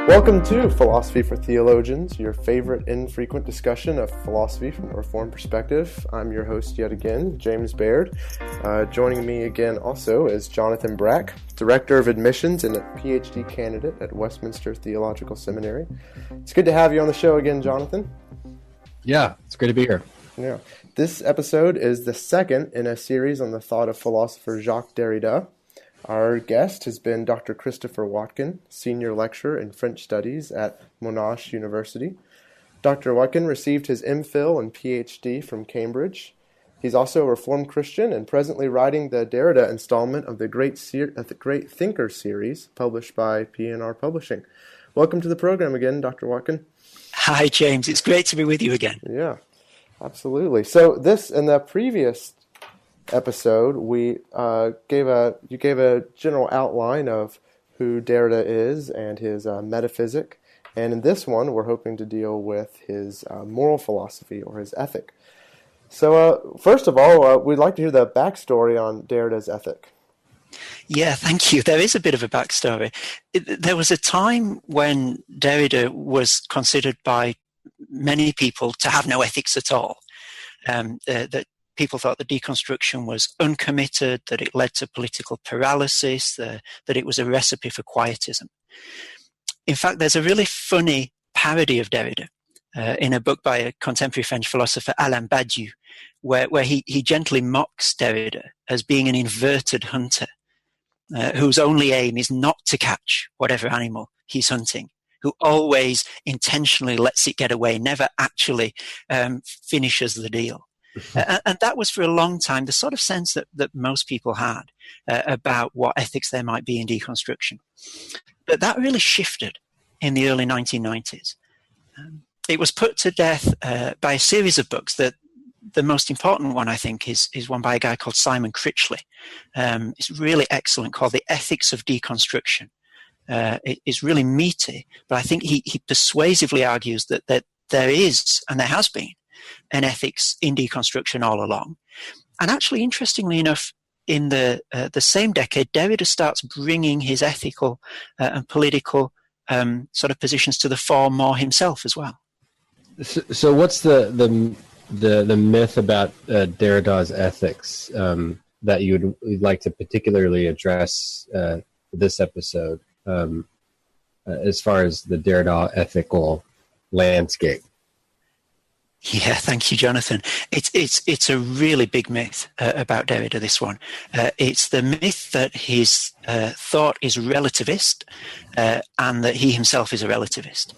Welcome to Philosophy for Theologians, your favorite infrequent discussion of philosophy from a Reformed perspective. I'm your host yet again, James Baird. Joining me again also is Jonathan Brack, Director of Admissions and a PhD candidate at Westminster Theological Seminary. It's good to have you on the show again, Jonathan. Yeah, it's great to be here. Yeah. This episode is the second in a series on the thought of philosopher Jacques Derrida. Our guest has been Dr. Christopher Watkin, Senior Lecturer in French Studies at Monash University. Dr. Watkin received his MPhil and PhD from Cambridge. He's also a Reformed Christian and presently writing the Derrida installment of the Great Thinker series published by P&R Publishing. Welcome to the program again, Dr. Watkin. Hi, James. It's great to be with you again. Yeah, absolutely. So in the previous episode, you gave a general outline of who Derrida is and his metaphysic, and in this one, we're hoping to deal with his moral philosophy or his ethic. So, first of all, we'd like to hear the backstory on Derrida's ethic. Yeah, thank you. There is a bit of a backstory. There was a time when Derrida was considered by many people to have no ethics at all. That people thought that deconstruction was uncommitted, that it led to political paralysis, that it was a recipe for quietism. In fact, there's a really funny parody of Derrida in a book by a contemporary French philosopher, Alain Badiou, where he gently mocks Derrida as being an inverted hunter, whose only aim is not to catch whatever animal he's hunting, who always intentionally lets it get away, never actually finishes the deal. And that was for a long time the sort of sense that most people had about what ethics there might be in deconstruction. But that really shifted in the early 1990s. It was put to death by a series of books. That the most important one, I think, is one by a guy called Simon Critchley. It's really excellent, called The Ethics of Deconstruction. It is really meaty, but I think he persuasively argues that there is, and there has been, an ethics in deconstruction all along. And actually, interestingly enough, in the same decade, Derrida starts bringing his ethical and political sort of positions to the fore more himself as well. So what's the myth about Derrida's ethics that you'd like to particularly address this episode as far as the Derrida ethical landscape? Yeah, thank you, Jonathan. It's a really big myth about Derrida, this one. It's the myth that his thought is relativist and that he himself is a relativist.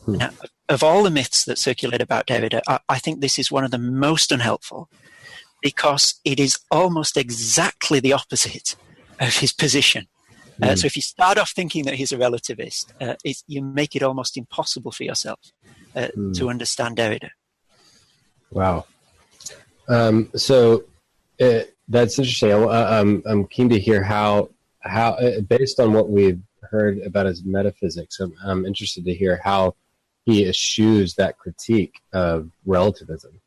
Now, of all the myths that circulate about Derrida, I think this is one of the most unhelpful because it is almost exactly the opposite of his position. So if you start off thinking that he's a relativist, you make it almost impossible for yourself to understand Derrida. Wow. So that's interesting. I'm keen to hear how based on what we've heard about his metaphysics, I'm interested to hear how he eschews that critique of relativism.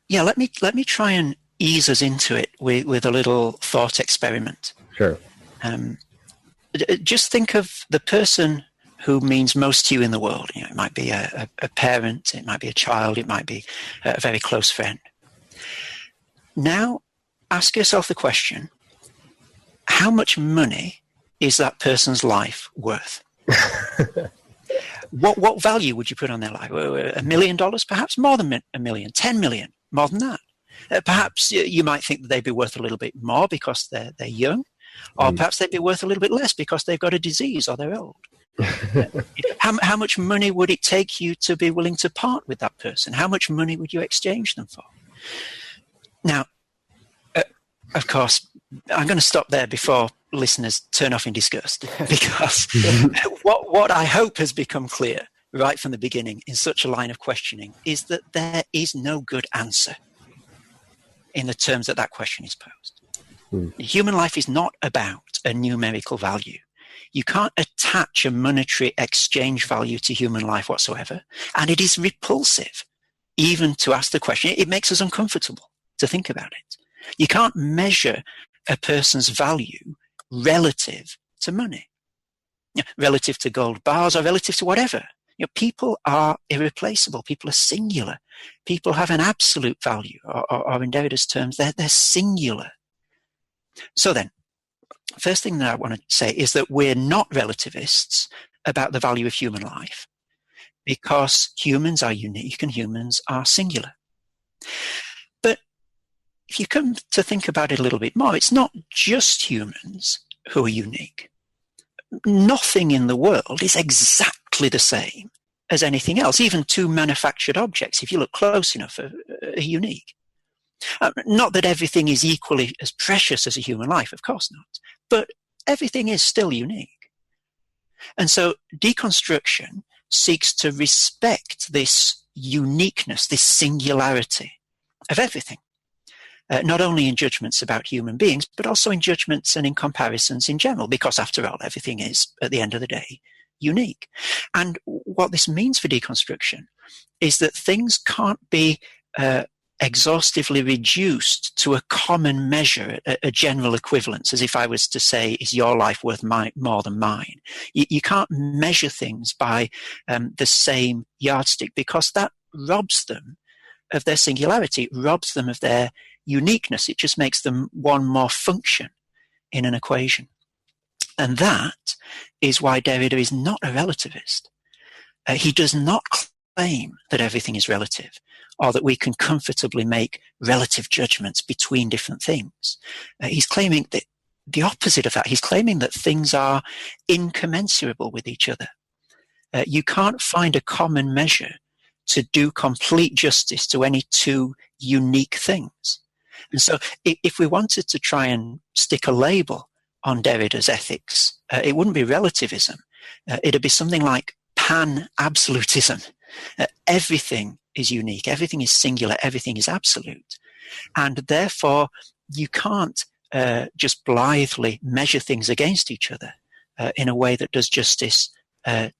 Yeah, let me try and ease us into it with a little thought experiment. Sure. Just think of the person who means most to you in the world. It might be a parent, it might be a child, it might be a very close friend. Now, ask yourself the question, how much money is that person's life worth? What value would you put on their life? $1 million, perhaps? More than $1 million? 10 million? More than that? Perhaps you might think that they'd be worth a little bit more because they're young, or perhaps they'd be worth a little bit less because they've got a disease or they're old. How much money would it take you to be willing to part with that person? How much money would you exchange them for? Now, of course, I'm going to stop there before listeners turn off in disgust, because what I hope has become clear right from the beginning in such a line of questioning is that there is no good answer in the terms that question is posed. Human life is not about a numerical value. You can't attach a monetary exchange value to human life whatsoever. And it is repulsive even to ask the question. It makes us uncomfortable to think about it. You can't measure a person's value relative to money, relative to gold bars, or relative to whatever. People are irreplaceable. People are singular. People have an absolute value, or in Derrida's terms, they're singular. So then, first thing that I want to say is that we're not relativists about the value of human life, because humans are unique and humans are singular. But if you come to think about it a little bit more, it's not just humans who are unique. Nothing in the world is exactly the same as anything else. Even two manufactured objects, if you look close enough, are unique. Not that everything is equally as precious as a human life, of course not, but everything is still unique. And so deconstruction seeks to respect this uniqueness, this singularity of everything, not only in judgments about human beings, but also in judgments and in comparisons in general, because after all, everything is, at the end of the day, unique. And what this means for deconstruction is that things can't be exhaustively reduced to a common measure, a general equivalence, as if I was to say, is your life worth more than mine? You can't measure things by the same yardstick, because that robs them of their singularity, robs them of their uniqueness. It just makes them one more function in an equation. And that is why Derrida is not a relativist. He does not claim that everything is relative, or that we can comfortably make relative judgments between different things. He's claiming that the opposite of that. He's claiming that things are incommensurable with each other. You can't find a common measure to do complete justice to any two unique things. And so if we wanted to try and stick a label on Derrida's ethics, it wouldn't be relativism. It'd be something like Pan-absolutism. Everything is unique, everything is singular, everything is absolute. And therefore, you can't just blithely measure things against each other in a way that does justice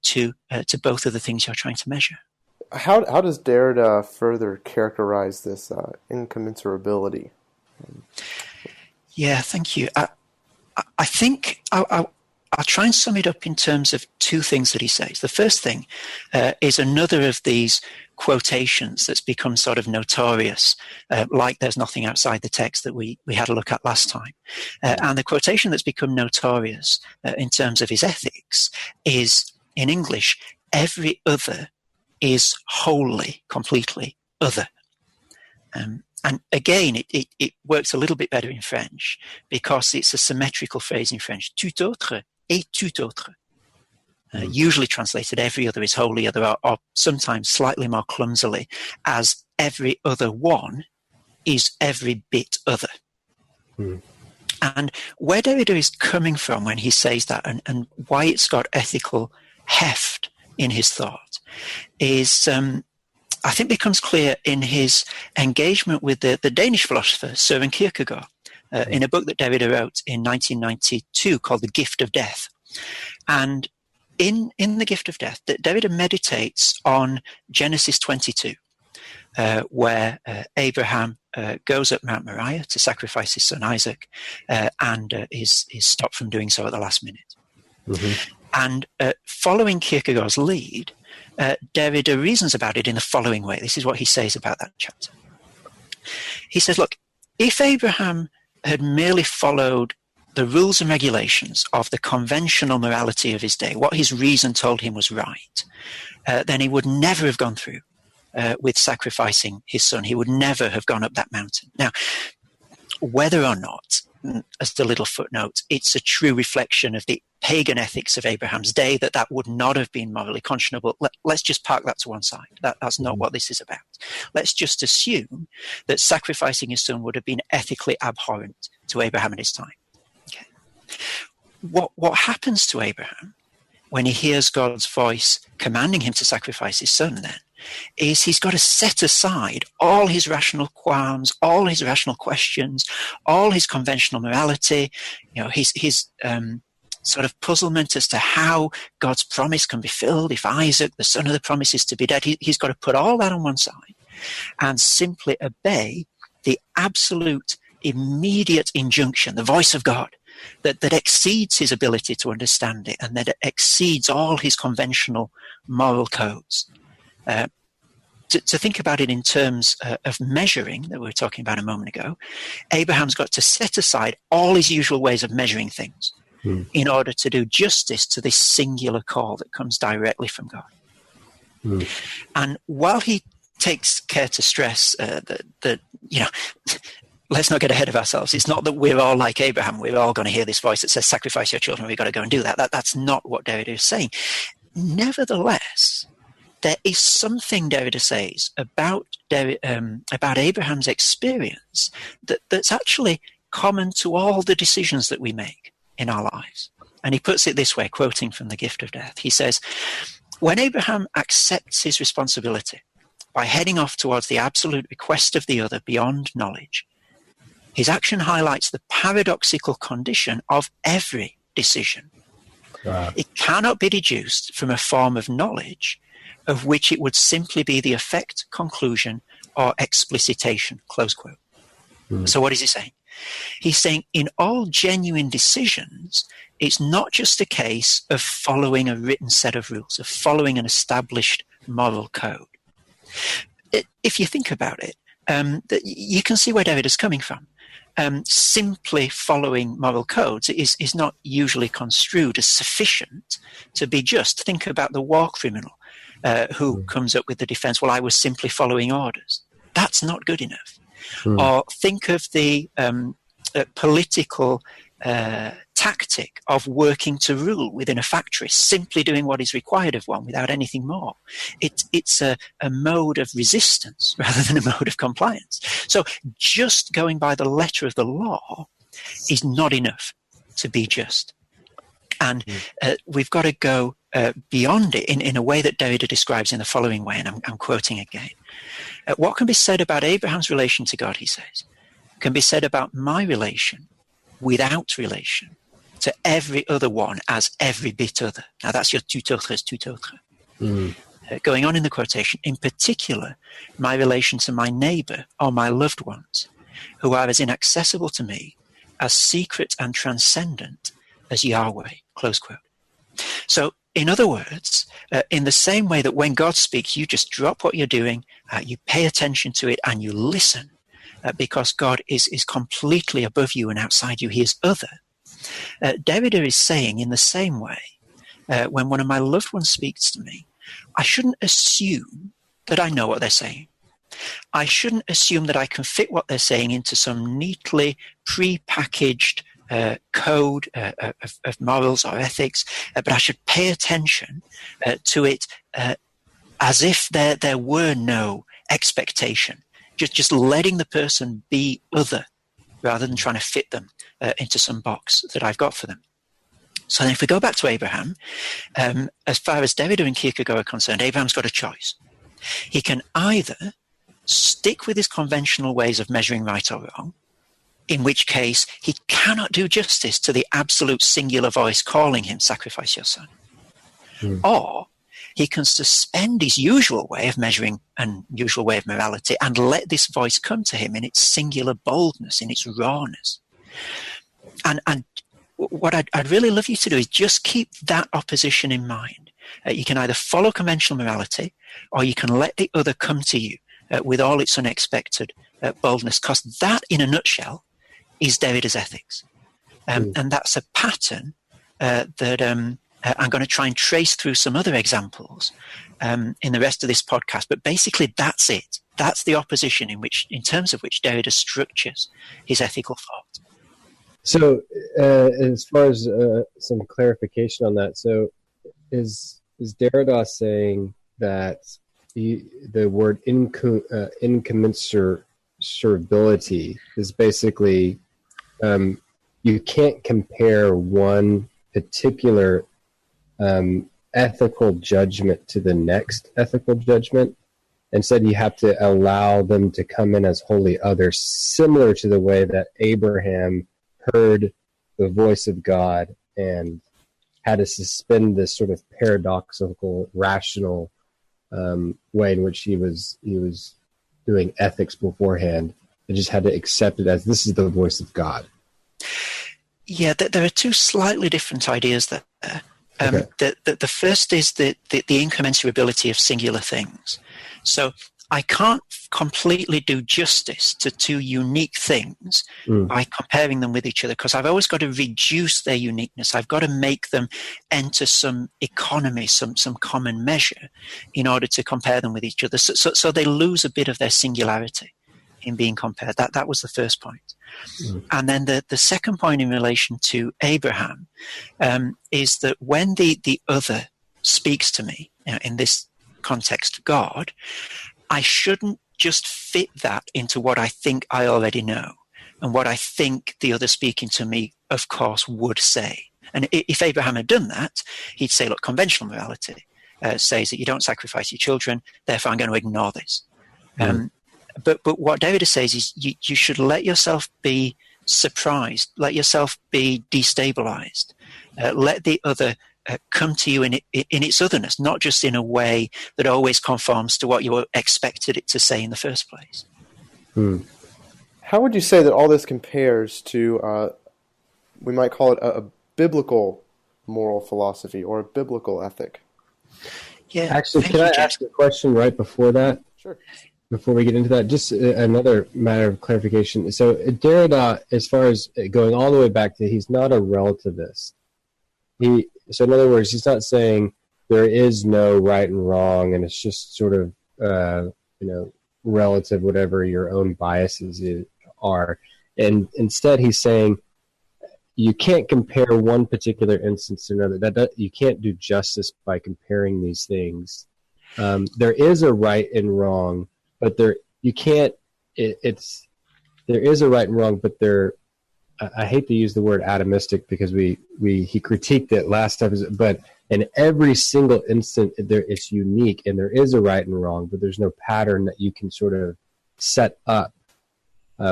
to both of the things you're trying to measure. How does Derrida further characterize this incommensurability? Yeah, thank you. I think I'll try and sum it up in terms of two things that he says. The first thing is another of these quotations that's become sort of notorious, like there's nothing outside the text that we had a look at last time. And the quotation that's become notorious in terms of his ethics is, in English, every other is wholly, completely other. And again, it works a little bit better in French, because it's a symmetrical phrase in French, tout autre et tout autre. Usually translated, every other is wholly other, or sometimes slightly more clumsily, as every other one is every bit other. And where Derrida is coming from when he says that, and why it's got ethical heft in his thought, is I think becomes clear in his engagement with the Danish philosopher Søren Kierkegaard in a book that Derrida wrote in 1992 called The Gift of Death. And in The Gift of Death, Derrida meditates on Genesis 22, where Abraham goes up Mount Moriah to sacrifice his son Isaac, and is stopped from doing so at the last minute. And following Kierkegaard's lead, Derrida reasons about it in the following way. This is what he says about that chapter. He says, look, if Abraham had merely followed the rules and regulations of the conventional morality of his day, what his reason told him was right, then he would never have gone through with sacrificing his son. He would never have gone up that mountain. Now, whether or not, as the little footnote, it's a true reflection of the pagan ethics of Abraham's day, that would not have been morally conscionable. Let's just park that to one side. That's not what this is about. Let's just assume that sacrificing his son would have been ethically abhorrent to Abraham at his time. Okay. What happens to Abraham when he hears God's voice commanding him to sacrifice his son then, is he's got to set aside all his rational qualms, all his rational questions, all his conventional morality, his sort of puzzlement as to how God's promise can be filled if Isaac, the son of the promise, is to be dead. He's got to put all that on one side and simply obey the absolute immediate injunction, the voice of God, that exceeds his ability to understand it, and that exceeds all his conventional moral codes. To think about it in terms of measuring that we were talking about a moment ago, Abraham's got to set aside all his usual ways of measuring things in order to do justice to this singular call that comes directly from God. And while he takes care to stress that let's not get ahead of ourselves. It's not that we're all like Abraham. We're all going to hear this voice that says, sacrifice your children. We've got to go and do that. That's not what Derrida is saying. Nevertheless, there is something Derrida says about Abraham's experience that's actually common to all the decisions that we make in our lives. And he puts it this way, quoting from The Gift of Death. He says, when Abraham accepts his responsibility by heading off towards the absolute request of the other beyond knowledge, his action highlights the paradoxical condition of every decision. It cannot be deduced from a form of knowledge of which it would simply be the effect, conclusion, or explicitation, close quote. So what is he saying? He's saying in all genuine decisions, it's not just a case of following a written set of rules, of following an established moral code. If you think about it, you can see where Derrida is coming from. Simply following moral codes is not usually construed as sufficient to be just. Think about the war criminal who comes up with the defense, well, I was simply following orders. That's not good enough. Or think of the political tactic of working to rule within a factory, simply doing what is required of one without anything more. It's a mode of resistance rather than a mode of compliance. So just going by the letter of the law is not enough to be just. And we've got to go beyond it in a way that Derrida describes in the following way, and I'm quoting again. What can be said about Abraham's relation to God, he says, can be said about my relation without relation to every other one as every bit other. Now that's your tout autre. Going on in the quotation, in particular, my relation to my neighbor or my loved ones, who are as inaccessible to me, as secret and transcendent as Yahweh, close quote. So, in other words, in the same way that when God speaks, you just drop what you're doing, you pay attention to it, and you listen, because God is completely above you and outside you. He is other. Derrida is saying in the same way, when one of my loved ones speaks to me, I shouldn't assume that I know what they're saying. I shouldn't assume that I can fit what they're saying into some neatly pre-packaged code of morals or ethics, but I should pay attention to it as if there were no expectation. Just letting the person be other rather than trying to fit them into some box that I've got for them. So then if we go back to Abraham, as far as Derrida and Kierkegaard are concerned, Abraham's got a choice. He can either stick with his conventional ways of measuring right or wrong, in which case he cannot do justice to the absolute singular voice calling him, sacrifice your son. Or he can suspend his usual way of measuring and usual way of morality and let this voice come to him in its singular boldness, in its rawness. And what I'd really love you to do is just keep that opposition in mind. You can either follow conventional morality, or you can let the other come to you with all its unexpected boldness, because that, in a nutshell, is Derrida's ethics. And that's a pattern that I'm going to try and trace through some other examples in the rest of this podcast. But basically, that's it. That's the opposition in terms of which Derrida structures his ethical thought. So, as far as some clarification on that, so is Derrida saying that the word incommensurability is basically you can't compare one particular ethical judgment to the next ethical judgment? Instead, you have to allow them to come in as wholly other, similar to the way that Abraham heard the voice of God and had to suspend this sort of paradoxical, rational way in which he was doing ethics beforehand. I just had to accept it as this is the voice of God. Yeah, there are two slightly different ideas there. Okay. The first is the incommensurability of singular things. So I can't completely do justice to two unique things by comparing them with each other, because I've always got to reduce their uniqueness. I've got to make them enter some economy, some common measure in order to compare them with each other. So they lose a bit of their singularity in being compared. That was the first point. And then the second point in relation to Abraham is that when the other speaks to me, in this context, God, I shouldn't just fit that into what I think I already know and what I think the other speaking to me, of course, would say. And if Abraham had done that, he'd say, look, conventional morality says that you don't sacrifice your children, therefore I'm going to ignore this. But what Derrida says is you should let yourself be surprised, let yourself be destabilized, let the other come to you in its otherness, not just in a way that always conforms to what you expected it to say in the first place. How would you say that all this compares to, we might call it a biblical moral philosophy or a biblical ethic? Yeah. Actually, can I ask a question right before that? Sure. Before we get into that, just another matter of clarification. So Derrida, as far as going all the way back to, he's not a relativist. So in other words, he's not saying there is no right and wrong, and it's just sort of relative, whatever your own biases are. And instead, he's saying you can't compare one particular instance to another. You can't do justice by comparing these things. There is a right and wrong, but there is a right and wrong, but I hate to use the word atomistic because he critiqued it last time, but in every single instant it's unique, and there is a right and wrong, but there's no pattern that you can sort of set up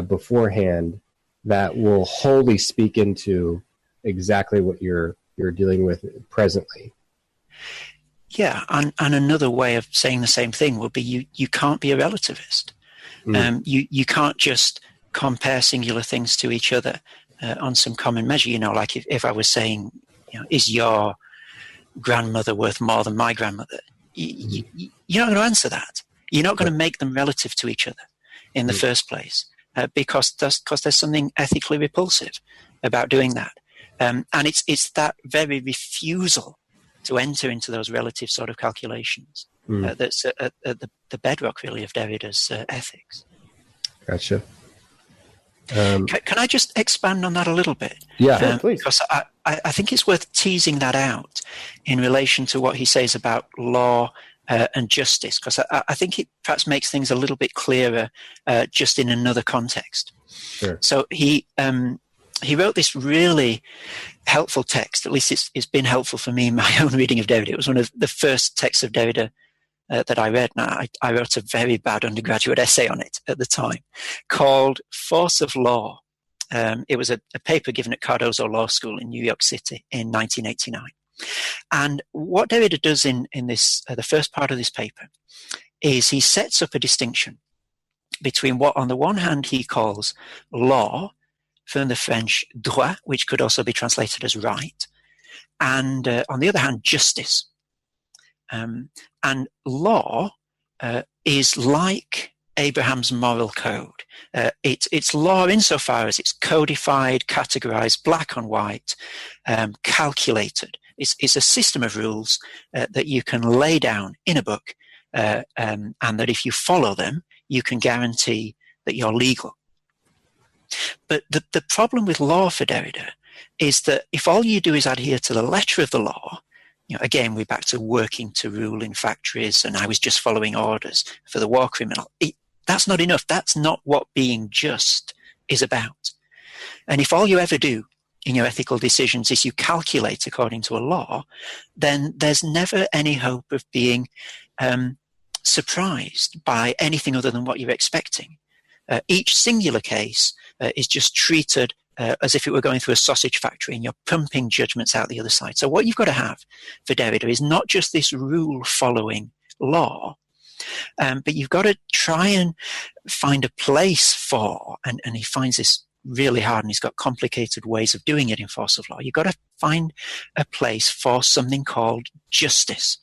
beforehand that will wholly speak into exactly what you're dealing with presently. Yeah, and another way of saying the same thing would be you can't be a relativist. You can't just compare singular things to each other on some common measure. Like if I was saying, is your grandmother worth more than my grandmother? You're not going to answer that. You're not going to make them relative to each other in the first place because there's something ethically repulsive about doing that. And it's that very refusal to enter into those relative sort of calculations that's at the bedrock, really, of Derrida's ethics. Gotcha. Can I just expand on that a little bit? Yeah, sure, please. Because I think it's worth teasing that out in relation to what he says about law and justice, because I think it perhaps makes things a little bit clearer just in another context. Sure. So he wrote this really helpful text. At least it's been helpful for me in my own reading of Derrida. It was one of the first texts of Derrida that I read. Now, I wrote a very bad undergraduate essay on it at the time called Force of Law. It was a paper given at Cardozo Law School in New York City in 1989. And what Derrida does in this, the first part of this paper, is he sets up a distinction between what on the one hand he calls law, from the French droit, which could also be translated as right, and on the other hand, justice. And law is like Abraham's moral code. It's law insofar as it's codified, categorized, black on white, calculated. It's a system of rules that you can lay down in a book, and that if you follow them, you can guarantee that you're legal. But the problem with law for Derrida is that if all you do is adhere to the letter of the law, again, we're back to working to rule in factories, and I was just following orders for the war criminal. That's not enough. That's not what being just is about. And if all you ever do in your ethical decisions is you calculate according to a law, then there's never any hope of being surprised by anything other than what you're expecting. Each singular case is just treated as if it were going through a sausage factory, and you're pumping judgments out the other side. So what you've got to have for Derrida is not just this rule-following law, But you've got to try and find a place for, and he finds this really hard, and he's got complicated ways of doing it in force of law. You've got to find a place for something called justice,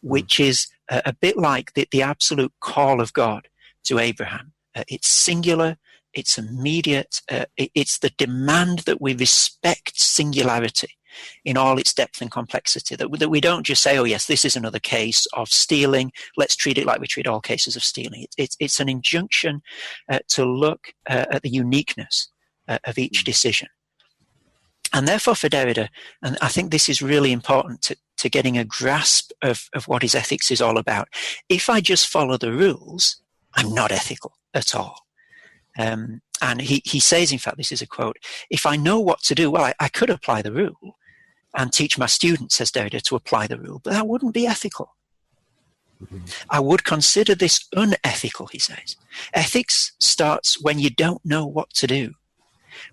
which is a bit like the absolute call of God to Abraham. It's singular, it's immediate, it's the demand that we respect singularity in all its depth and complexity, that we don't just say, oh yes, this is another case of stealing, let's treat it like we treat all cases of stealing. It's an injunction to look at the uniqueness of each decision. And therefore for Derrida, and I think this is really important to getting a grasp of what his ethics is all about, if I just follow the rules, I'm not ethical at all. And he says, in fact, this is a quote, if I know what to do, well, I could apply the rule and teach my students, says Derrida, to apply the rule, but that wouldn't be ethical. I would consider this unethical, he says. Ethics starts when you don't know what to do,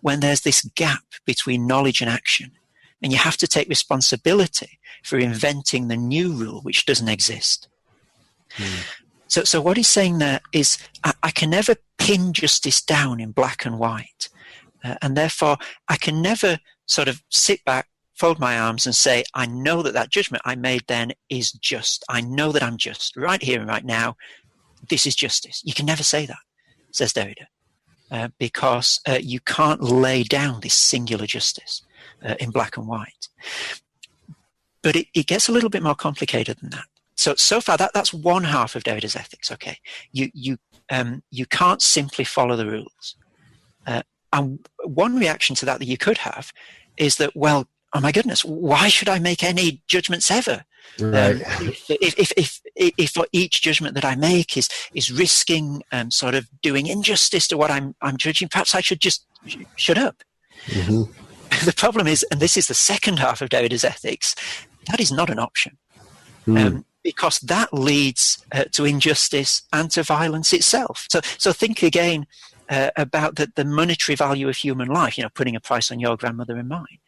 when there's this gap between knowledge and action, and you have to take responsibility for inventing the new rule which doesn't exist. So what he's saying there is, I can never pin justice down in black and white, and therefore I can never sort of sit back, fold my arms and say, I know that judgment I made then is just. I know that I'm just. Right here and right now, this is justice. You can never say that, says Derrida, because you can't lay down this singular justice in black and white. But it gets a little bit more complicated than that. So far, that's one half of Derrida's ethics. Okay, you can't simply follow the rules. And one reaction to that you could have is that, well, oh my goodness, why should I make any judgments ever? Right. If for each judgment that I make is risking sort of doing injustice to what I'm judging, perhaps I should just shut up. Mm-hmm. The problem is, and this is the second half of Derrida's ethics, that is not an option. Because that leads to injustice and to violence itself. So think again about the monetary value of human life, putting a price on your grandmother and mine.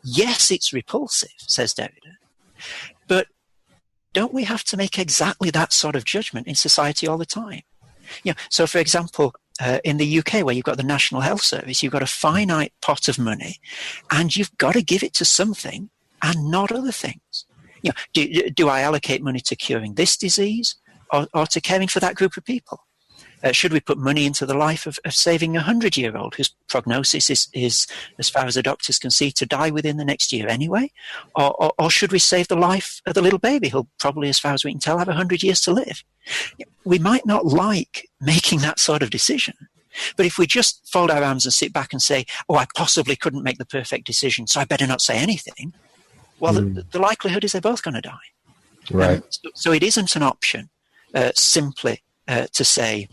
Yes, it's repulsive, says Derrida, but don't we have to make exactly that sort of judgment in society all the time? So for example, in the UK, where you've got the National Health Service, you've got a finite pot of money, and you've got to give it to something and not other things. Do I allocate money to curing this disease or to caring for that group of people? Should we put money into the life of saving a 100-year-old whose prognosis is, as far as the doctors can see, to die within the next year anyway? Or should we save the life of the little baby who'll probably, as far as we can tell, have 100 years to live? We might not like making that sort of decision, but if we just fold our arms and sit back and say, oh, I possibly couldn't make the perfect decision, so I better not say anything, well, the likelihood is they're both going to die. Right. So it isn't an option simply to say,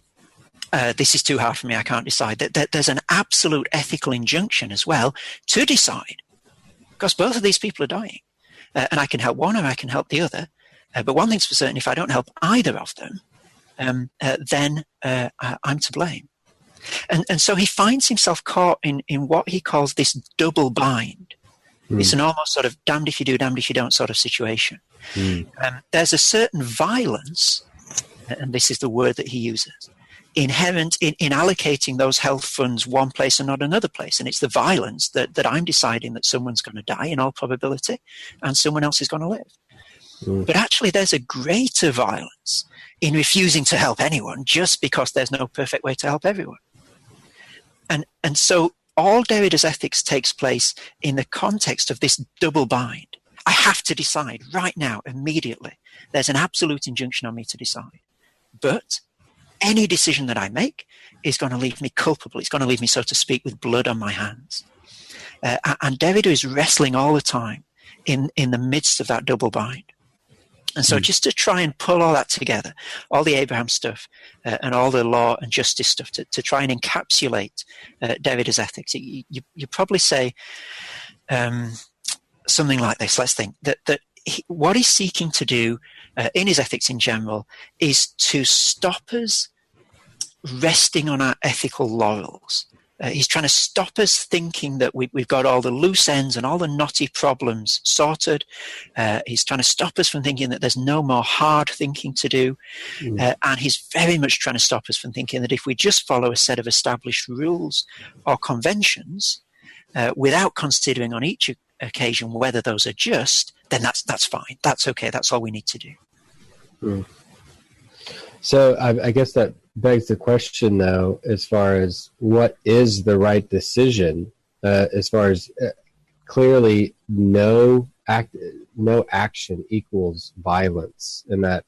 this is too hard for me, I can't decide. There's an absolute ethical injunction as well to decide, because both of these people are dying. And I can help one or I can help the other. But one thing's for certain, if I don't help either of them, then I'm to blame. And so he finds himself caught in what he calls this double bind. It's an almost sort of damned if you do, damned if you don't sort of situation. There's a certain violence, and this is the word that he uses, inherent in allocating those health funds one place and not another place. And it's the violence that I'm deciding that someone's going to die in all probability and someone else is going to live. But actually there's a greater violence in refusing to help anyone just because there's no perfect way to help everyone. And so all Derrida's ethics takes place in the context of this double bind. I have to decide right now, immediately. There's an absolute injunction on me to decide. But any decision that I make is going to leave me culpable. It's going to leave me, so to speak, with blood on my hands. And Derrida is wrestling all the time in the midst of that double bind. And so just to try and pull all that together, all the Abraham stuff and all the law and justice stuff, to try and encapsulate Derrida's ethics, you probably say something like this. Let's think that what he's seeking to do in his ethics in general is to stop us resting on our ethical laurels He's trying to stop us thinking that we've got all the loose ends and all the knotty problems sorted. He's trying to stop us from thinking that there's no more hard thinking to do. And he's very much trying to stop us from thinking that if we just follow a set of established rules or conventions, without considering on each occasion whether those are just, then that's fine. That's okay. That's all we need to do. So I guess that begs the question, though, as far as what is the right decision, as far as clearly no action equals violence in that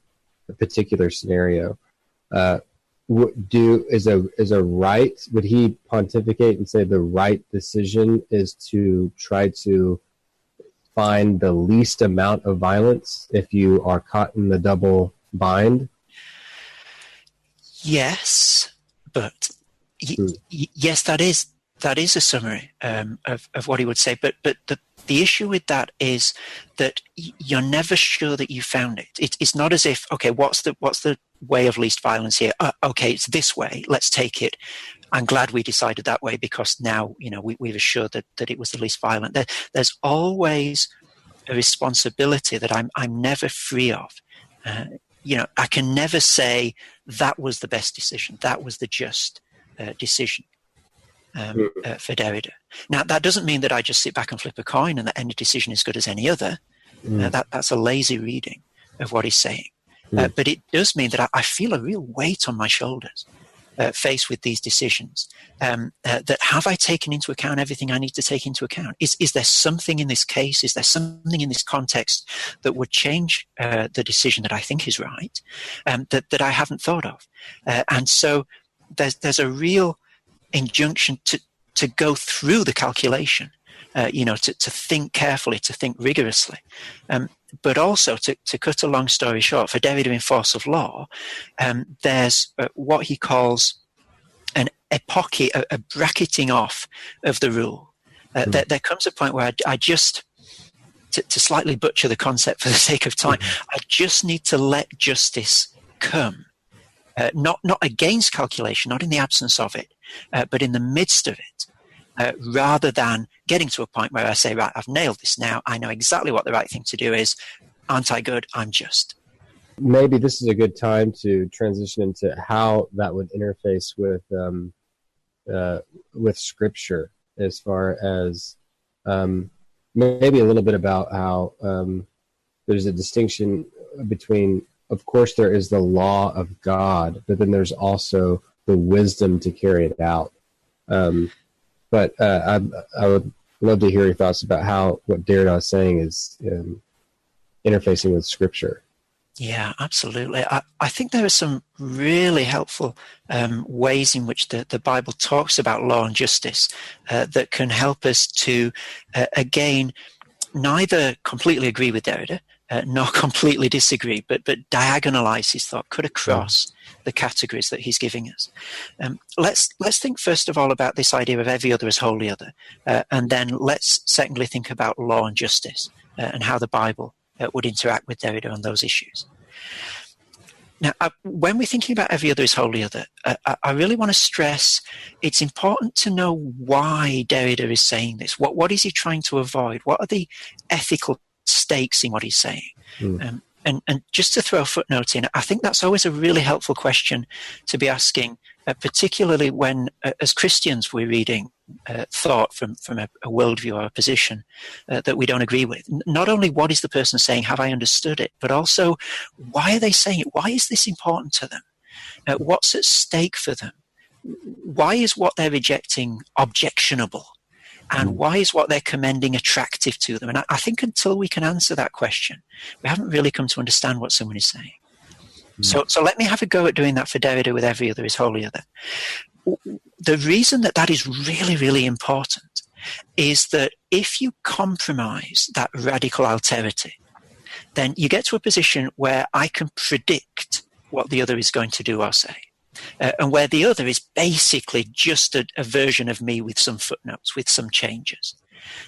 particular scenario. Is a right, would he pontificate and say the right decision is to try to find the least amount of violence if you are caught in the double bind? Yes, but yes, that is a summary of what he would say. But the issue with that is that you're never sure that you found it. It's not as if, okay, what's the way of least violence here? Okay, it's this way. Let's take it. I'm glad we decided that way because now we've assured that it was the least violent. There's always a responsibility that I'm never free of. I can never say that was the best decision. That was the just decision for Derrida. Now, that doesn't mean that I just sit back and flip a coin and that any decision is good as any other. That's a lazy reading of what he's saying. But it does mean that I feel a real weight on my shoulders faced with these decisions. That have I taken into account everything I need to take into account? Is there something in this case? Is there something in this context that would change the decision that I think is right that I haven't thought of? And so there's a real injunction to go through the calculation, to think carefully, to think rigorously. But also, to cut a long story short, for Derrida in Force of Law, there's what he calls an epoche, a bracketing off of the rule. There comes a point where I just, to slightly butcher the concept for the sake of time, I just need to let justice come. Not against calculation, not in the absence of it, but in the midst of it. Rather than getting to a point where I say, right, I've nailed this now. I know exactly what the right thing to do is. Aren't I good? I'm just. Maybe this is a good time to transition into how that would interface with Scripture, as far as maybe a little bit about how there's a distinction between, of course, there is the law of God, but then there's also the wisdom to carry it out. But I would love to hear your thoughts about how what Derrida is saying is interfacing with Scripture. Yeah, absolutely. I think there are some really helpful ways in which the Bible talks about law and justice that can help us to, again, neither completely agree with Derrida, nor completely disagree, but diagonalize his thought, cut across the categories that he's giving us. Let's think first of all about this idea of every other as wholly other, and then let's secondly think about law and justice and how the Bible would interact with Derrida on those issues. Now, when we're thinking about every other is wholly other, I really want to stress it's important to know why Derrida is saying this. What is he trying to avoid? What are the ethical stakes in what he's saying? And just to throw a footnote in, I think that's always a really helpful question to be asking, particularly when, as Christians, we're reading thought from a worldview or a position that we don't agree with. Not only what is the person saying, have I understood it, but also why are they saying it? Why is this important to them? What's at stake for them? Why is what they're rejecting objectionable? And why is what they're commending attractive to them? And I think until we can answer that question, we haven't really come to understand what someone is saying. So let me have a go at doing that for Derrida with every other is wholly other. The reason that is really, really important is that if you compromise that radical alterity, then you get to a position where I can predict what the other is going to do or say. And where the other is basically just a version of me with some footnotes, with some changes.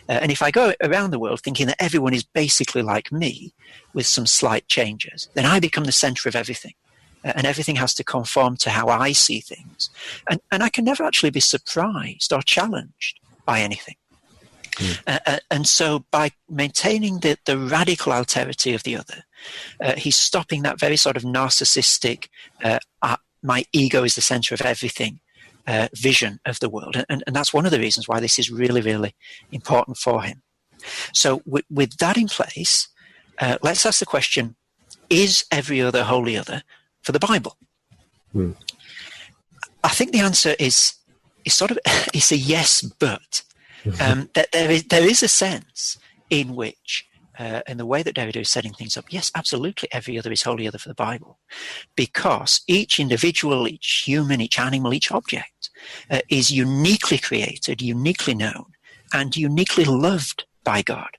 And if I go around the world thinking that everyone is basically like me with some slight changes, then I become the center of everything. and everything has to conform to how I see things. And I can never actually be surprised or challenged by anything. And so by maintaining the radical alterity of the other, he's stopping that very sort of narcissistic, my ego is the center of everything vision of the world. And that's one of the reasons why this is really, really important for him. So with that in place, let's ask the question, is every other wholly other for the Bible? I think the answer is sort of, it's a yes, but. That there is a sense in which, in the way that Derrida is setting things up, yes, absolutely, every other is wholly other for the Bible, because each individual, each human, each animal, each object is uniquely created, uniquely known, and uniquely loved by God,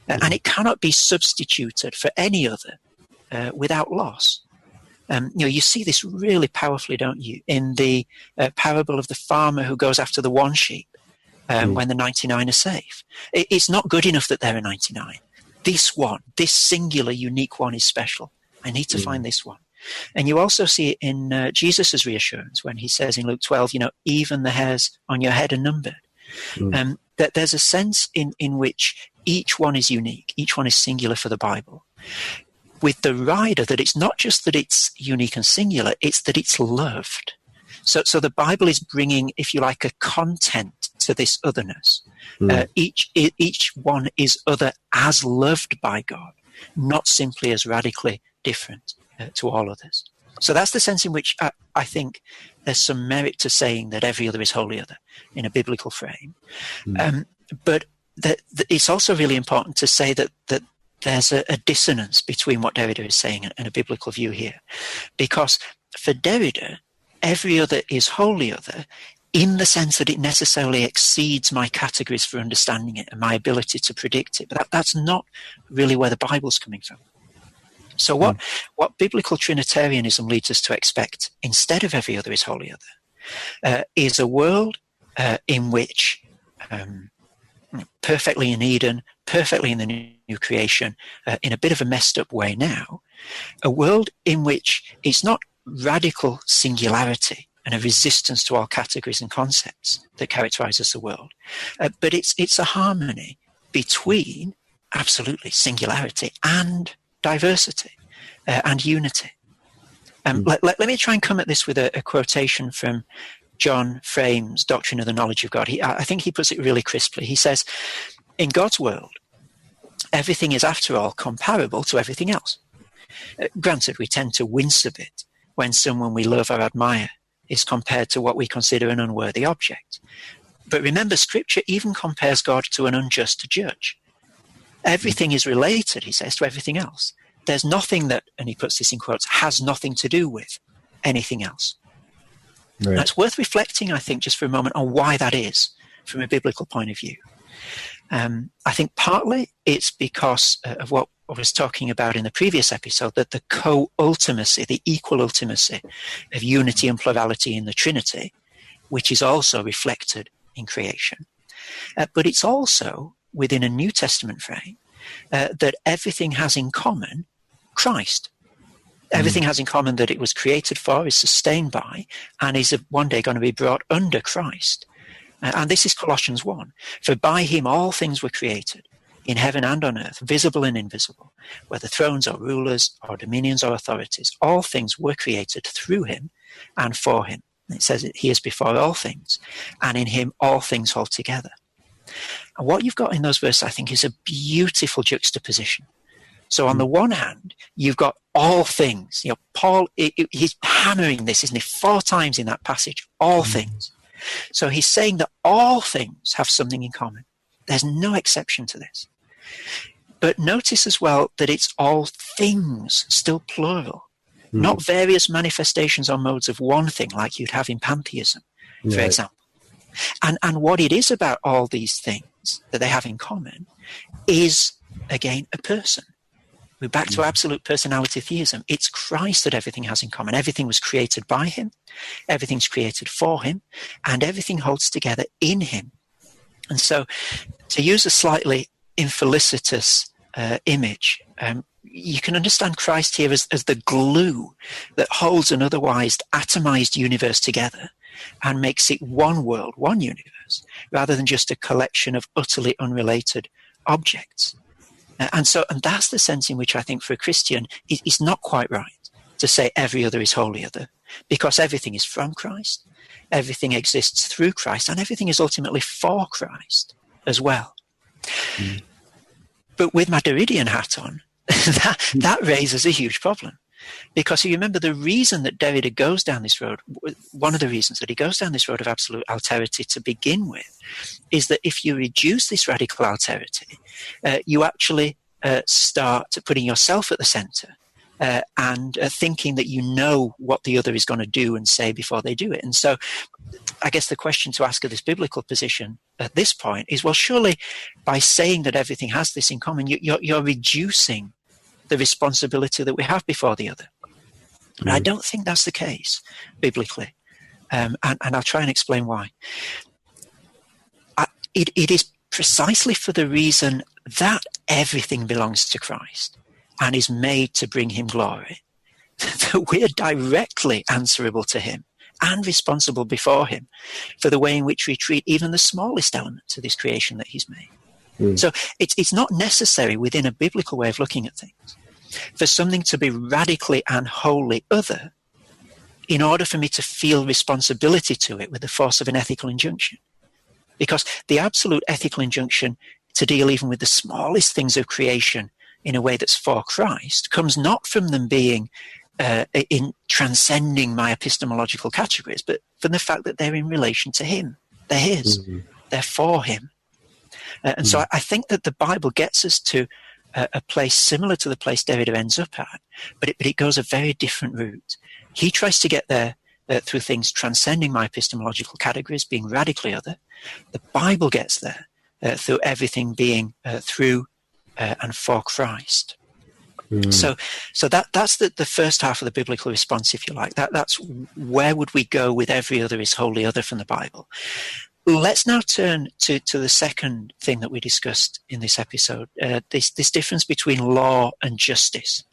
and it cannot be substituted for any other without loss. You see this really powerfully, don't you, in the parable of the farmer who goes after the one sheep. When the 99 are safe. It's not good enough that there are 99. This one, this singular, unique one is special. I need to find this one. And you also see it in Jesus' reassurance when he says in Luke 12, even the hairs on your head are numbered. That there's a sense in which each one is unique, each one is singular for the Bible. With the rider, that it's not just that it's unique and singular, it's that it's loved. So the Bible is bringing, if you like, a content to this otherness. Each one is other as loved by God, not simply as radically different to all others. So that's the sense in which I think there's some merit to saying that every other is wholly other in a biblical frame. But it's also really important to say that there's a dissonance between what Derrida is saying and a biblical view here. Because for Derrida, every other is wholly other in the sense that it necessarily exceeds my categories for understanding it and my ability to predict it. But that's not really where the Bible's coming from. So what biblical Trinitarianism leads us to expect instead of every other is wholly other is a world in which perfectly in Eden, perfectly in the new creation, in a bit of a messed up way now, a world in which it's not radical singularity and a resistance to all categories and concepts that characterizes the world. But it's a harmony between, absolutely, singularity and diversity and unity. Let me try and come at this with a quotation from John Frame's Doctrine of the Knowledge of God. I think he puts it really crisply. He says, in God's world, everything is, after all, comparable to everything else. Granted, we tend to wince a bit when someone we love or admire is compared to what we consider an unworthy object. But remember, Scripture even compares God to an unjust judge. Everything is related, he says, to everything else. There's nothing that, and he puts this in quotes, has nothing to do with anything else. Right. Now, it's worth reflecting, I think, just for a moment on why that is from a biblical point of view. I think partly it's because of what I was talking about in the previous episode, that the co-ultimacy, the equal ultimacy of unity and plurality in the Trinity, which is also reflected in creation. But it's also, within a New Testament frame, that everything has in common Christ. Everything has in common that it was created for, is sustained by, and is one day going to be brought under Christ. And this is Colossians 1. For by him all things were created, in heaven and on earth, visible and invisible, whether thrones or rulers or dominions or authorities. All things were created through him and for him. And it says that he is before all things, and in him all things hold together. And what you've got in those verses, I think, is a beautiful juxtaposition. So on the one hand, you've got all things. Paul, he's hammering this, isn't he? 4 times in that passage, all things. So he's saying that all things have something in common. There's no exception to this. But notice as well that it's all things, still plural, not various manifestations or modes of one thing like you'd have in pantheism, for example. And what it is about all these things that they have in common is, again, a person. We're back to absolute personality theism. It's Christ that everything has in common. Everything was created by him, everything's created for him, and everything holds together in him. And so, to use a slightly infelicitous image, you can understand Christ here as the glue that holds an otherwise atomized universe together and makes it one world, one universe, rather than just a collection of utterly unrelated objects. And that's the sense in which I think for a Christian it's not quite right to say every other is wholly other, because everything is from Christ, everything exists through Christ, and everything is ultimately for Christ as well. Mm. But with my Derridian hat on, that raises a huge problem. Because you remember the reason that Derrida goes down this road, one of the reasons that he goes down this road of absolute alterity to begin with, is that if you reduce this radical alterity, you actually start putting yourself at the center and thinking that you know what the other is going to do and say before they do it. And so I guess the question to ask of this biblical position at this point is, well, surely by saying that everything has this in common, you're reducing the responsibility that we have before the other. And I don't think that's the case biblically. And I'll try and explain why. It is precisely for the reason that everything belongs to Christ and is made to bring him glory, that we're directly answerable to him and responsible before him for the way in which we treat even the smallest element of this creation that he's made. So it's not necessary within a biblical way of looking at things for something to be radically and wholly other in order for me to feel responsibility to it with the force of an ethical injunction. Because the absolute ethical injunction to deal even with the smallest things of creation in a way that's for Christ comes not from them being in transcending my epistemological categories, but from the fact that they're in relation to him. They're his. They're for him. And so I think that the Bible gets us to a place similar to the place Derrida ends up at, but it goes a very different route. He tries to get there through things transcending my epistemological categories, being radically other. The Bible gets there through everything being through and for Christ. So that's the first half of the biblical response, if you like. That's where would we go with every other is wholly other from the Bible. Let's now turn to the second thing that we discussed in this episode, this difference between law and justice.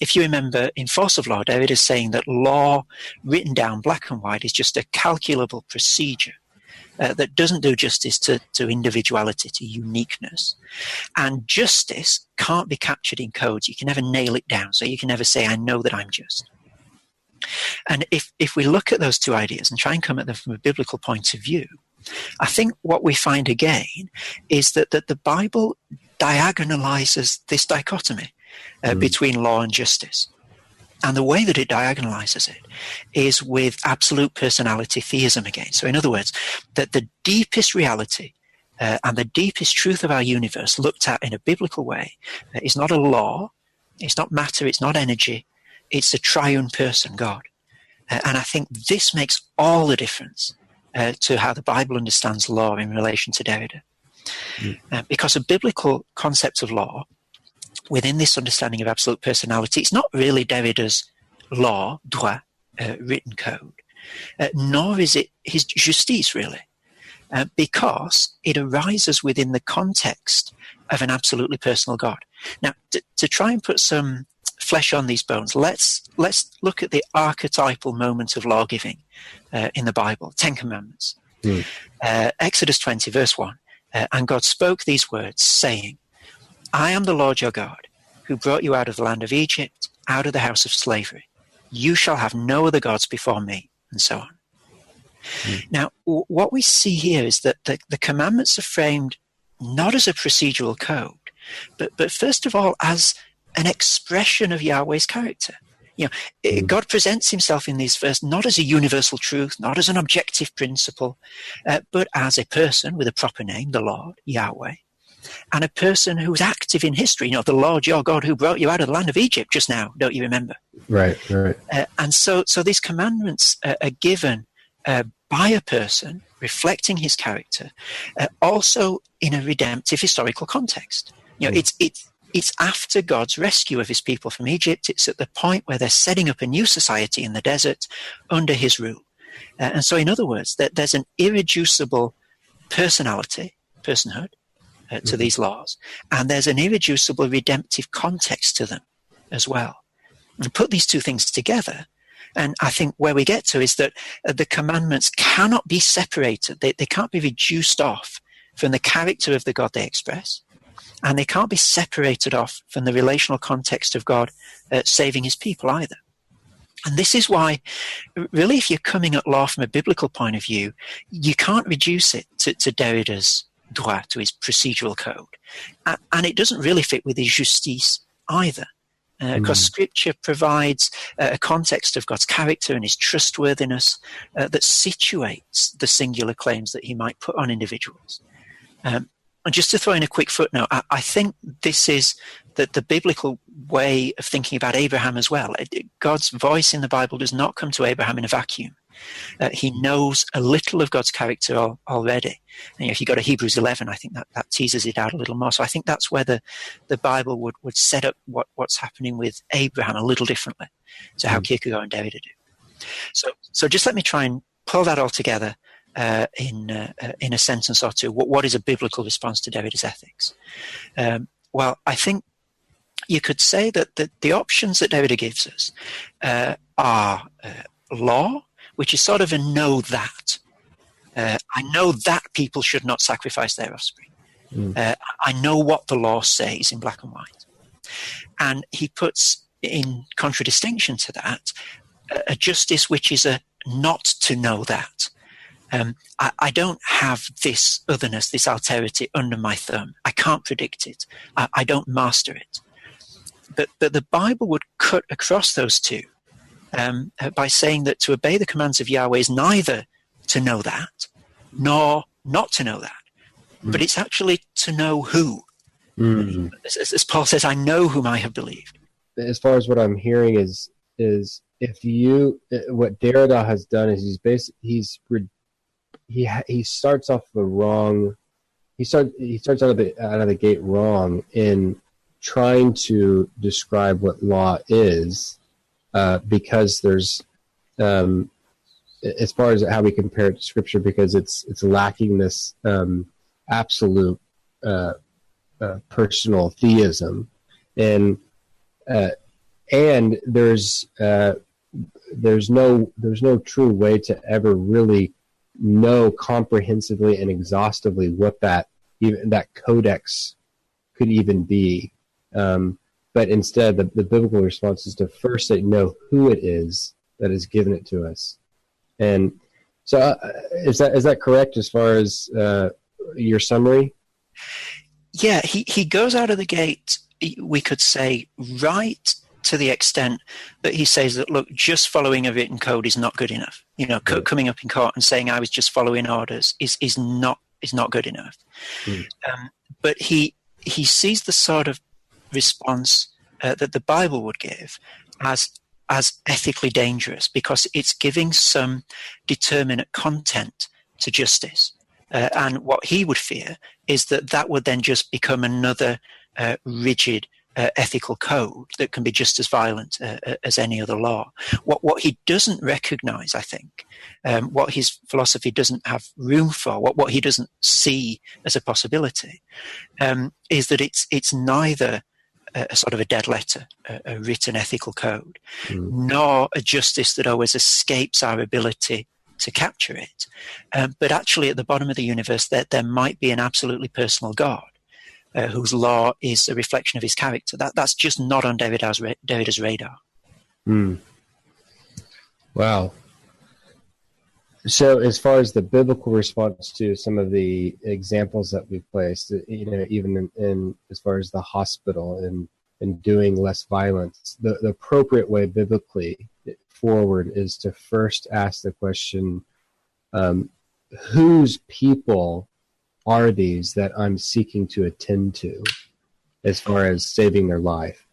If you remember, in Force of Law, Derrida is saying that law, written down black and white, is just a calculable procedure that doesn't do justice to individuality, to uniqueness. And justice can't be captured in codes. You can never nail it down, so you can never say, I know that I'm just. And if we look at those two ideas and try and come at them from a biblical point of view, I think what we find again is that the Bible diagonalizes this dichotomy between law and justice. And the way that it diagonalizes it is with absolute personality theism again. So in other words, that the deepest reality and the deepest truth of our universe looked at in a biblical way is not a law, it's not matter, it's not energy, it's a triune person, God. And I think this makes all the difference to how the Bible understands law in relation to Derrida. Because a biblical concept of law, within this understanding of absolute personality, it's not really Derrida's law, droit, written code, nor is it his justice, really, because it arises within the context of an absolutely personal God. Now, to try and put some flesh on these bones, let's look at the archetypal moment of law giving in the Bible, 10 Commandments. Exodus 20, verse 1, and God spoke these words, saying, I am the Lord your God, who brought you out of the land of Egypt, out of the house of slavery. You shall have no other gods before me, and so on. Now, what we see here is that the commandments are framed not as a procedural code, but first of all as an expression of Yahweh's character. God presents himself in these verses not as a universal truth, not as an objective principle, but as a person with a proper name, the Lord, Yahweh, and a person who's active in history. The Lord your God who brought you out of the land of Egypt just now, don't you remember? Right. And so these commandments are given by a person reflecting his character, also in a redemptive historical context. It's after God's rescue of his people from Egypt. It's at the point where they're setting up a new society in the desert under his rule. And so, in other words, there's an irreducible personhood to these laws, and there's an irreducible redemptive context to them as well. And put these two things together, and I think where we get to is that the commandments cannot be separated. They can't be reduced off from the character of the God they express, and they can't be separated off from the relational context of God saving his people either. And this is why, really, if you're coming at law from a biblical point of view, you can't reduce it to Derrida's droit, to his procedural code. And it doesn't really fit with his justice either, because Scripture provides a context of God's character and his trustworthiness that situates the singular claims that he might put on individuals. And just to throw in a quick footnote, I think this is the biblical way of thinking about Abraham as well. God's voice in the Bible does not come to Abraham in a vacuum. He knows a little of God's character already. And if you go to Hebrews 11, I think that teases it out a little more. So I think that's where the Bible would set up what's happening with Abraham a little differently to how Kierkegaard and Derrida do. So just let me try and pull that all together in a sentence or two. What is a biblical response to Derrida's ethics? Well, I think you could say that the options that Derrida gives us are law, which is sort of a know that. I know that people should not sacrifice their offspring. I know what the law says in black and white. And he puts in contradistinction to that a justice which is a not to know that. I don't have this otherness, this alterity under my thumb. I can't predict it. I don't master it. But the Bible would cut across those two by saying that to obey the commands of Yahweh is neither to know that, nor not to know that, but it's actually to know who. As Paul says, I know whom I have believed. As far as what I'm hearing is if you, what Derrida has done is he starts off the wrong. He starts out of the gate wrong in trying to describe what law is, because there's, as far as how we compare it to Scripture, because it's lacking this absolute personal theism, and there's no true way to ever really know comprehensively and exhaustively what that codex could even be. But instead, the biblical response is to first know who it is that has given it to us. And so, is that correct as far as your summary? Yeah, he goes out of the gate, we could say, right to the extent that he says that, look, just following a written code is not good enough. Coming up in court and saying I was just following orders is not good enough. But he sees the sort of response that the Bible would give as ethically dangerous, because it's giving some determinate content to justice. And what he would fear is that would then just become another rigid ethical code that can be just as violent as any other law. What he doesn't recognize, I think, what his philosophy doesn't have room for, what he doesn't see as a possibility, is that it's neither a sort of a dead letter, a written ethical code, nor a justice that always escapes our ability to capture it. But actually, at the bottom of the universe, there might be an absolutely personal God whose law is a reflection of his character. That's just not on Derrida's radar. Wow. So as far as the biblical response to some of the examples that we've placed, even in as far as the hospital and doing less violence, the appropriate way biblically forward is to first ask the question, whose people are these that I'm seeking to attend to as far as saving their life?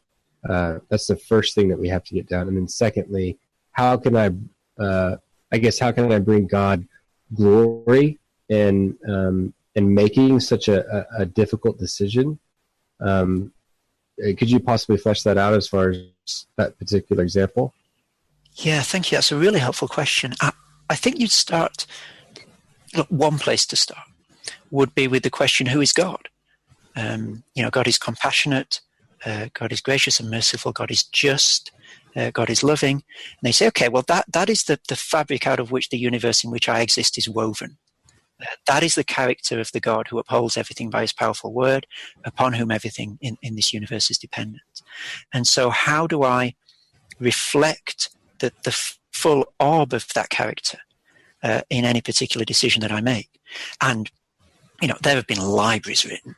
That's the first thing that we have to get down. And then secondly, how can I bring God glory in making such a difficult decision? Could you possibly flesh that out as far as that particular example? Yeah, thank you. That's a really helpful question. I think you'd start, look, one place to start would be with the question, who is God? God is compassionate, God is gracious and merciful, God is just, God is loving. And they say, okay, well, that is the fabric out of which the universe in which I exist is woven. That is the character of the God who upholds everything by his powerful word, upon whom everything in this universe is dependent. And so how do I reflect the full orb of that character in any particular decision that I make? And, there have been libraries written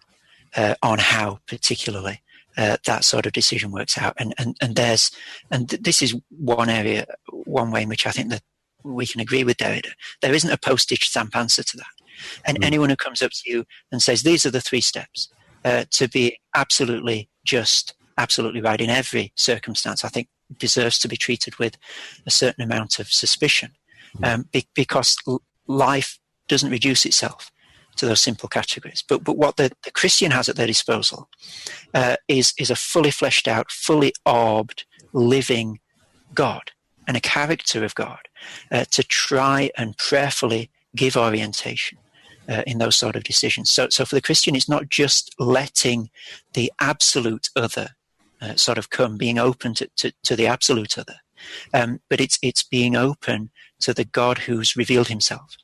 on how particularly that sort of decision works out. And this is one way in which I think that we can agree with Derrida. There isn't a postage stamp answer to that. And anyone who comes up to you and says, these are the 3 steps to be absolutely just, absolutely right in every circumstance, I think deserves to be treated with a certain amount of suspicion, because life doesn't reduce itself to those simple categories. But what the Christian has at their disposal is a fully fleshed out, fully orbed, living God and a character of God to try and prayerfully give orientation in those sort of decisions. So for the Christian, it's not just letting the absolute other sort of come, being open to the absolute other, but it's being open to the God who's revealed himself,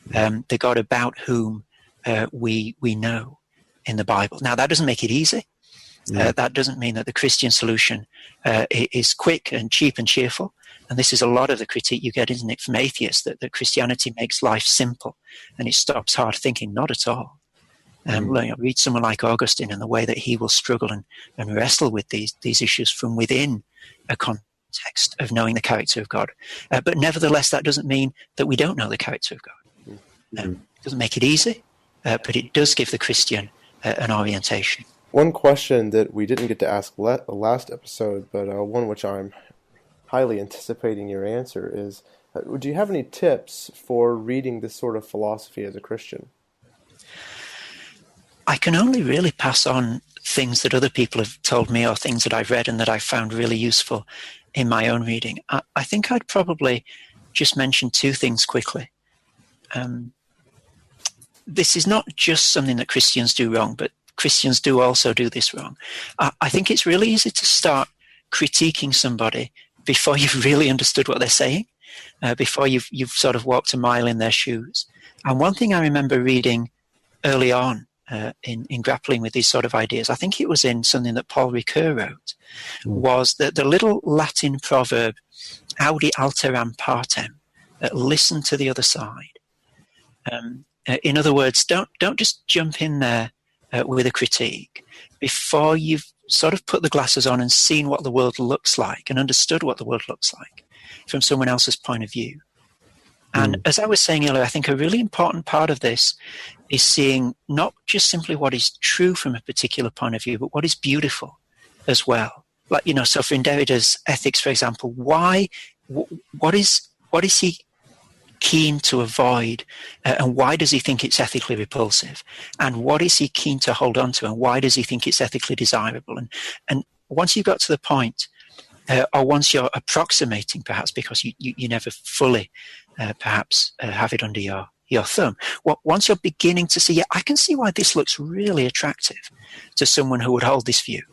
the God about whom we know in the Bible. Now, that doesn't make it easy. That doesn't mean that the Christian solution is quick and cheap and cheerful. And this is a lot of the critique you get, isn't it, from atheists, that Christianity makes life simple and it stops hard thinking. Not at all. Read someone like Augustine and the way that he will struggle and wrestle with these issues from within a context of knowing the character of God. But nevertheless, that doesn't mean that we don't know the character of God. It doesn't make it easy, but it does give the Christian an orientation. One question that we didn't get to ask last episode, but one which I'm highly anticipating your answer is, do you have any tips for reading this sort of philosophy as a Christian? I can only really pass on things that other people have told me or things that I've read and that I've found really useful in my own reading. I think I'd probably just mention 2 things quickly. This is not just something that Christians do wrong, but Christians do also do this wrong. I think it's really easy to start critiquing somebody before you've really understood what they're saying, before you've sort of walked a mile in their shoes. And one thing I remember reading early on in grappling with these sort of ideas, I think it was in something that Paul Ricoeur wrote, was that the little Latin proverb, audi alteram partem, listen to the other side. In other words, don't just jump in there with a critique before you've sort of put the glasses on and seen what the world looks like and understood what the world looks like from someone else's point of view. And as I was saying earlier, I think a really important part of this is seeing not just simply what is true from a particular point of view, but what is beautiful as well. Like, so for Derrida's ethics, for example, what is he keen to avoid, and why does he think it's ethically repulsive, and what is he keen to hold on to, and why does he think it's ethically desirable? And once you've got to the point, or once you're approximating, perhaps because you never fully perhaps have it under your thumb, once you're beginning to see, I can see why this looks really attractive to someone who would hold this view,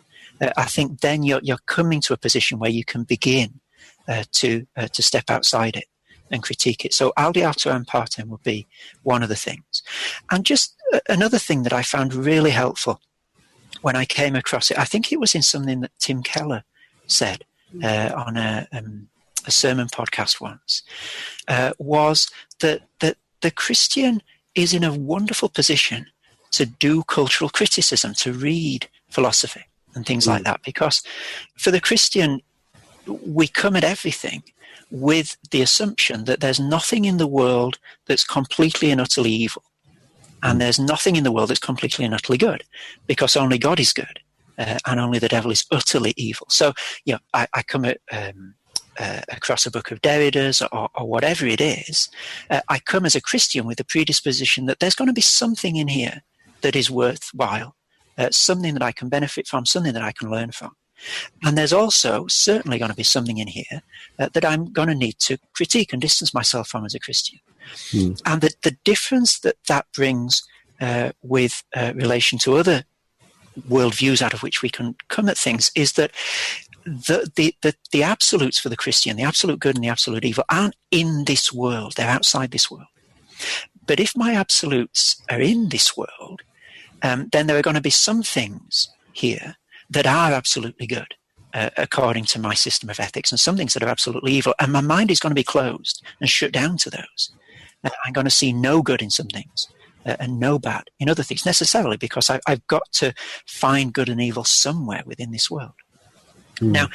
I think then you're coming to a position where you can begin to step outside it and critique it. So audi alteram partem would be one of the things. And just another thing that I found really helpful when I came across it, I think it was in something that Tim Keller said on a sermon podcast once, was that the Christian is in a wonderful position to do cultural criticism, to read philosophy and things like that, because for the Christian, we come at everything with the assumption that there's nothing in the world that's completely and utterly evil, and there's nothing in the world that's completely and utterly good, because only God is good, and only the devil is utterly evil. So, I come across a book of Derrida's or whatever it is, I come as a Christian with the predisposition that there's going to be something in here that is worthwhile, something that I can benefit from, something that I can learn from. And there's also certainly going to be something in here that I'm going to need to critique and distance myself from as a Christian. And the difference that brings with relation to other worldviews out of which we can come at things, is that the absolutes for the Christian, the absolute good and the absolute evil, aren't in this world. They're outside this world. But if my absolutes are in this world, then there are going to be some things here that are absolutely good, according to my system of ethics, and some things that are absolutely evil. And my mind is going to be closed and shut down to those. I'm going to see no good in some things and no bad in other things, necessarily, because I've got to find good and evil somewhere within this world. Now,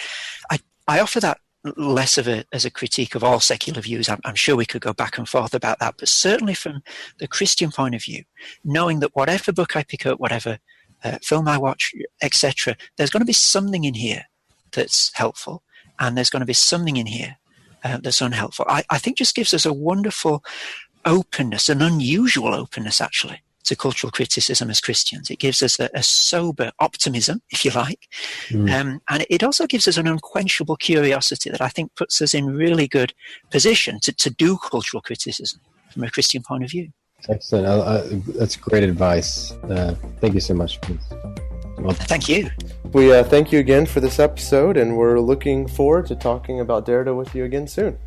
I offer that less as a critique of all secular views. I'm sure we could go back and forth about that, but certainly from the Christian point of view, knowing that whatever book I pick up, whatever film I watch, etc., there's going to be something in here that's helpful, and there's going to be something in here that's unhelpful. I think just gives us a wonderful openness, an unusual openness, actually, to cultural criticism as Christians. It gives us a sober optimism, if you like, and it also gives us an unquenchable curiosity that I think puts us in really good position to do cultural criticism from a Christian point of view. Excellent. That's great advice. Thank you so much. Well, thank you. We thank you again for this episode, and we're looking forward to talking about Derrida with you again soon.